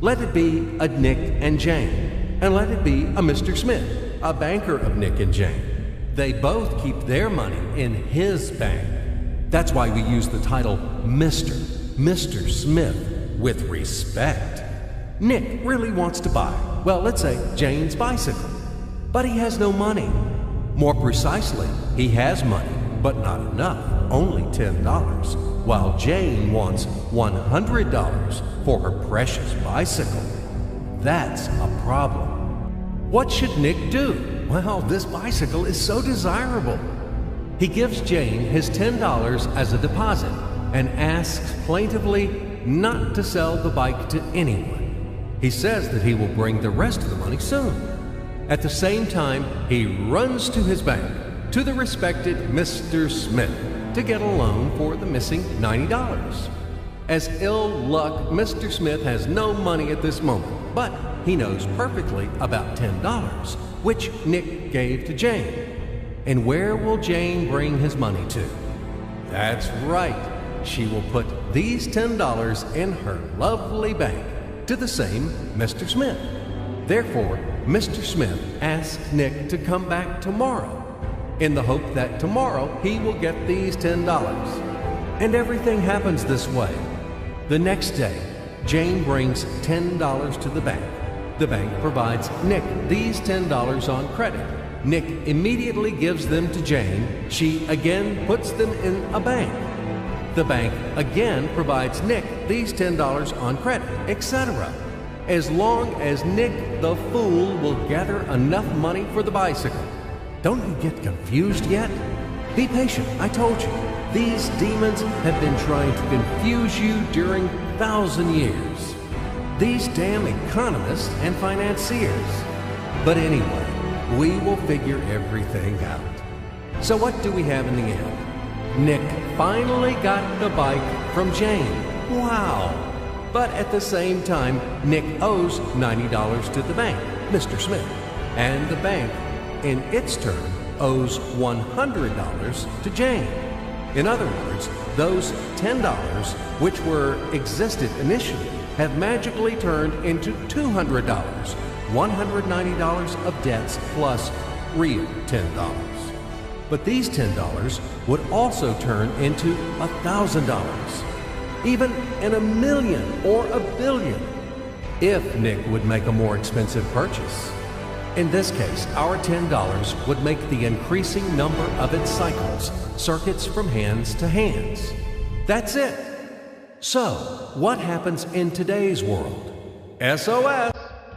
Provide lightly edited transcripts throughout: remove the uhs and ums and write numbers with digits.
Let it be a Nick and Jane, and let it be a Mr. Smith, a banker of Nick and Jane. They both keep their money in his bank. That's why we use the title Mr. Smith with respect. Nick really wants to buy, well, let's say Jane's bicycle, but he has no money. More precisely, he has money, but not enough, only $10, while Jane wants $100 for her precious bicycle. That's a problem. What should Nick do? Well, this bicycle is so desirable. He gives Jane his $10 as a deposit and asks plaintively not to sell the bike to anyone. He says that he will bring the rest of the money soon. At the same time, he runs to his bank, to the respected Mr. Smith, to get a loan for the missing $90. As ill luck, Mr. Smith has no money at this moment, but he knows perfectly about $10, which Nick gave to Jane. And where will Jane bring his money to? That's right. She will put these $10 in her lovely bank to the same Mr. Smith. Therefore, Mr. Smith asks Nick to come back tomorrow in the hope that tomorrow he will get these $10. And everything happens this way. The next day, Jane brings $10 to the bank. The bank provides Nick these $10 on credit. Nick immediately gives them to Jane. She again puts them in a bank. The bank again provides Nick these $10 on credit, etc. As long as Nick the fool will gather enough money for the bicycle. Don't you get confused yet? Be patient, I told you. These demons have been trying to confuse you during 1,000 years. These damn economists and financiers. But anyway, we will figure everything out. So what do we have in the end? Nick finally got the bike from Jane. Wow! But at the same time, Nick owes $90 to the bank, Mr. Smith, and the bank, in its turn, owes $100 to Jane. In other words, those $10, which existed initially, have magically turned into $200, $190 of debts plus real $10. But these $10 would also turn into $1,000, even in a million or a billion, if Nick would make a more expensive purchase. In this case, our $10 would make the increasing number of its cycles, circuits from hands to hands. That's it. So, what happens in today's world? SOS!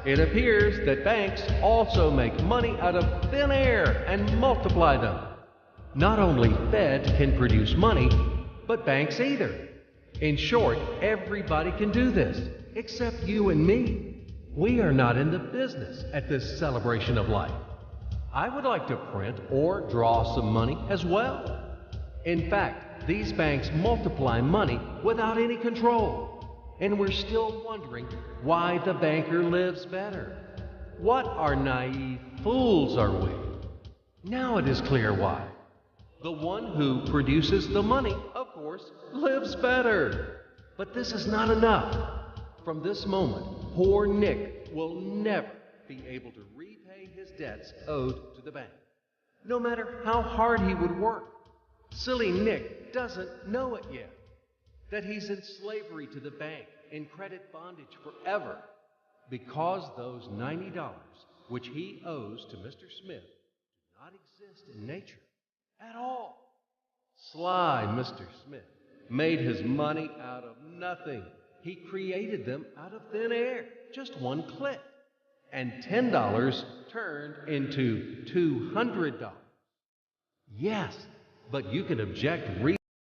It appears that banks also make money out of thin air and multiply them. Not only Fed can produce money, but banks either. In short, everybody can do this, except you and me. We are not in the business at this celebration of life. I would like to print or draw some money as well. In fact, these banks multiply money without any control. And we're still wondering why the banker lives better. What are naive fools are we? Now it is clear why. The one who produces the money, of course, lives better. But this is not enough. From this moment, poor Nick will never be able to repay his debts owed to the bank, no matter how hard he would work. Silly Nick doesn't know it yet, that he's in slavery to the bank, in credit bondage forever, because those $90, which he owes to Mr. Smith, do not exist in nature at all. Sly Mr. Smith made his money out of nothing. He created them out of thin air, just one click. And $10 turned into $200. Yes, but you can object